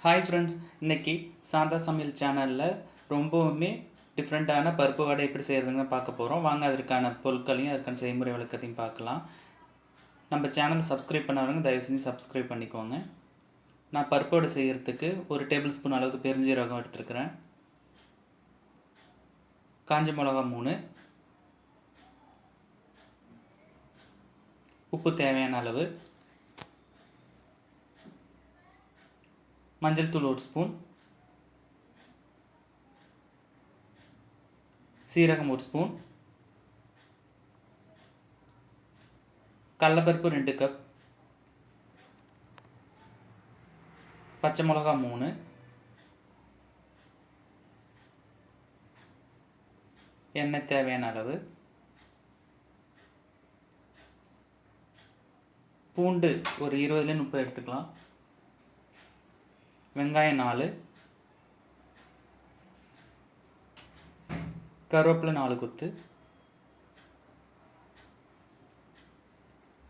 Hi friends, இன்றைக்கி சாந்தா சமையல் சேனலில் ரொம்பவுமே டிஃப்ரெண்ட்டான பருப்பு வடை எப்படி செய்கிறதுன்னு பார்க்க போகிறோம். வாங்க அதற்கான பொருட்களையும் அதற்கான செய்முறை விளக்கத்தையும் பார்க்கலாம். நம்ம சேனலை சப்ஸ்கிரைப் பண்ணாதவங்க தயவு செஞ்சு சப்ஸ்கிரைப் பண்ணிக்கோங்க. நான் பருப்பு வடை செய்கிறதுக்கு 1 டேபிள் ஸ்பூன் அளவுக்கு பெருஞ்சீரகம் எடுத்துருக்கிறேன். காஞ்ச மிளகா 3, உப்பு தேவையான அளவு, மஞ்சள் தூள் 1 ஸ்பூன், சீரகம் 1 ஸ்பூன், கடலைப்பருப்பு 2 கப், பச்சை மிளகா 3, எண்ணெய் தேவையான அளவு, பூண்டு ஒரு 20 30 எடுத்துக்கலாம், வெங்காயம் 4, கருவேப்பிலை 4 கொத்து,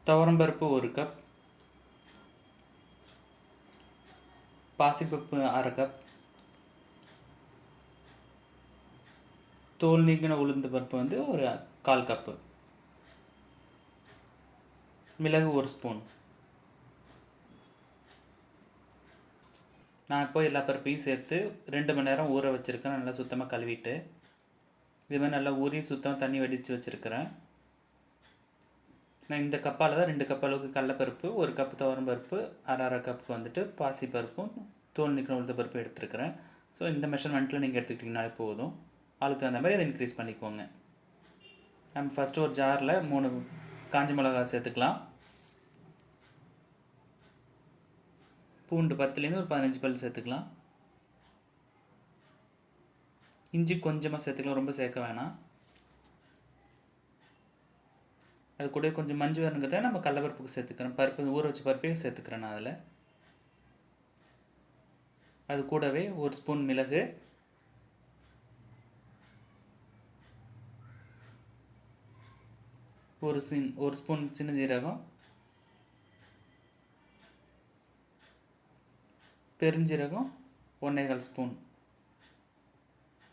துவரம்பருப்பு 1 கப், பாசிப்பருப்பு 1/2 கப், தோல் நீக்கின உளுந்து பருப்பு ஒரு 1/4 கப்பு, மிளகு 1 ஸ்பூன். நான் இப்போ எல்லா பருப்பையும் சேர்த்து 2 மணி நேரம் ஊற வச்சுருக்கேன். நல்லா சுத்தமாக கழுவிட்டு இதுமாதிரி நல்லா ஊறி சுத்தமாக தண்ணி வடித்து வச்சுருக்கிறேன். நான் இந்த கப்பால் தான் 2 கப் அளவுக்கு கடலைப்பருப்பு, 1 கப்பு துவரம்பருப்பு, அரை கப்புக்கு பாசிப்பருப்பும் தோல் நீக்கின உளுந்த பருப்பு எடுத்துருக்கிறேன். ஸோ இந்த மெஷர்மெண்ட்டில் நீங்கள் எடுத்துக்கிட்டிங்கனாலே போதும். ஆளுக்கு தகுந்த மாதிரி அதை இன்க்ரீஸ் பண்ணிக்கோங்க. நம்ம ஃபஸ்ட்டு ஒரு ஜாரில் 3 காஞ்ச மிளகா சேர்த்துக்கலாம். பூண்டு 10லேருந்து ஒரு 15 பல் சேர்த்துக்கலாம். இஞ்சி கொஞ்சமாக சேர்த்துக்கலாம், ரொம்ப சேர்க்க வேணாம். அது கூட கொஞ்சம் மஞ்சள் வேணுங்கிறத நம்ம கடலைப்பருப்புக்கு சேர்த்துக்கிறேன். பருப்பு ஊற வச்ச பருப்பையும் சேர்த்துக்கிறேன் நான் அதில். அது கூடவே 1 ஸ்பூன் மிளகு, ஒரு ஸ்பூன் சின்ன ஜீரகம், பெருஞ்சீரகம் 1/4 ஸ்பூன்.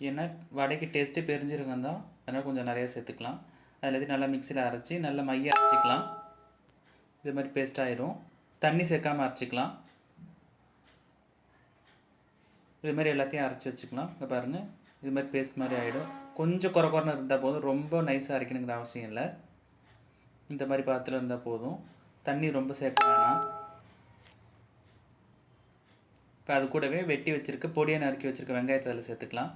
ஏன்னா வடைக்கு டேஸ்ட்டே பெருஞ்சீரகம் தான், அதனால் கொஞ்சம் நிறையா சேர்த்துக்கலாம். அதில் நல்லா மிக்சியில் அரைச்சி நல்லா மைய அரைச்சிக்கலாம். இது மாதிரி பேஸ்ட் ஆயிரும். தண்ணி சேர்க்காமல் அரைச்சிக்கலாம். இது மாதிரி எல்லாத்தையும் அரைச்சி வச்சுக்கலாம். இங்கே பாருங்கள், இது மாதிரி பேஸ்ட் மாதிரி ஆகிடும். கொஞ்சம் குறைன்னு இருந்தால் போதும், ரொம்ப நைஸாக அரைக்கணுங்கிற அவசியம் இல்லை. இந்த மாதிரி பாத்திரம் இருந்தால் போதும், தண்ணி ரொம்ப சேர்க்க வேணாம். இப்போ அது கூடவே வெட்டி வச்சுருக்க பொடியை நறுக்கி வச்சுருக்க வெங்காயத்தை அதில் சேர்த்துக்கலாம்.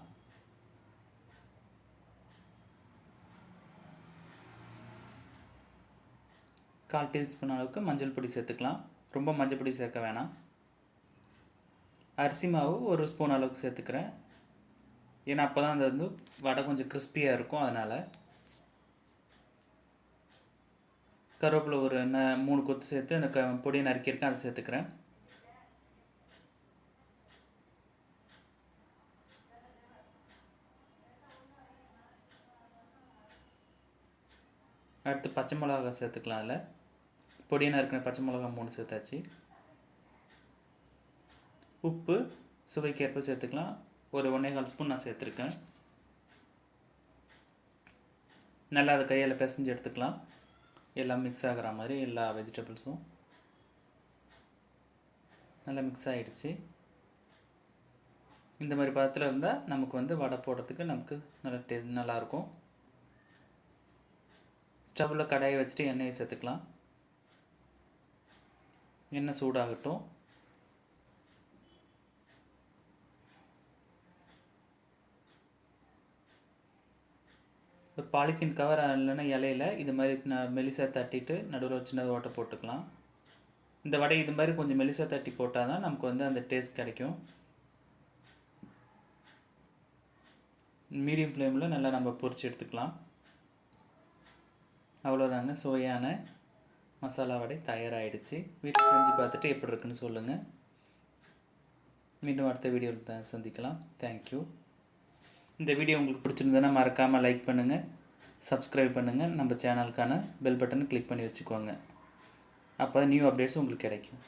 கால் டீஸ்பூன் அளவுக்கு மஞ்சள் பொடி சேர்த்துக்கலாம். ரொம்ப மஞ்சள் பொடி சேர்க்க வேணாம். அரிசி மாவு 1 ஸ்பூன் அளவுக்கு சேர்த்துக்கிறேன். ஏன்னா அப்போ தான் அது வடை கொஞ்சம் கிறிஸ்பியாக இருக்கும். அதனால் கருவேப்பிலை ஒரு 3 கொத்து சேர்த்து அந்த பொடியை நறுக்கியிருக்கேன், அதை சேர்த்துக்கிறேன். அடுத்து பச்சை மிளகா சேர்த்துக்கலாம். அதில் பொடியை நறுக்கின பச்சை மிளகா 3 சேர்த்தாச்சு. உப்பு சுவைக்கேற்ப சேர்த்துக்கலாம். ஒரு 1/4 ஸ்பூன் நான் சேர்த்துருக்கேன். நல்லா அதை கையில் பிசைஞ்சு எடுத்துக்கலாம். எல்லாம் மிக்ஸ் ஆகிற மாதிரி எல்லா வெஜிடபிள்ஸும் நல்லா மிக்ஸ் ஆகிடுச்சு. இந்த மாதிரி பதத்தில் இருந்தால் நமக்கு வடை போடுறதுக்கு நமக்கு நல்லாயிருக்கும். ஸ்டவ்வில் கடாயை வச்சுட்டு எண்ணெயை சேர்த்துக்கலாம். எண்ணெய் சூடாகட்டும். ஒரு பாலித்தீன் கவர் இல்லைன்னா இலையில் இது மாதிரி மெலிசாக தட்டிட்டு நடுவில் ஒரு சின்னது ஓட்டை போட்டுக்கலாம். இந்த வடை இது மாதிரி கொஞ்சம் மெலிசாக தட்டி போட்டால் தான் நமக்கு அந்த டேஸ்ட் கிடைக்கும். மீடியம் ஃப்ளேமில் நல்லா நம்ம பொரிச்சு எடுத்துக்கலாம். அவ்வளோதாங்க, சுவையான மசாலா வடை தயாராகிடுச்சு. வீட்டில் செஞ்சு பார்த்துட்டு எப்படி இருக்குன்னு சொல்லுங்கள். மீண்டும் அடுத்த வீடியோவில் சந்திக்கலாம். தேங்க்யூ. இந்த வீடியோ உங்களுக்கு பிடிச்சிருந்ததுன்னா மறக்காமல் லைக் பண்ணுங்கள், சப்ஸ்கிரைப் பண்ணுங்கள். நம்ம சேனலுக்கான பெல் பட்டனை கிளிக் பண்ணி வச்சுக்கோங்க. அப்போ தான் நியூ அப்டேட்ஸ் உங்களுக்கு கிடைக்கும்.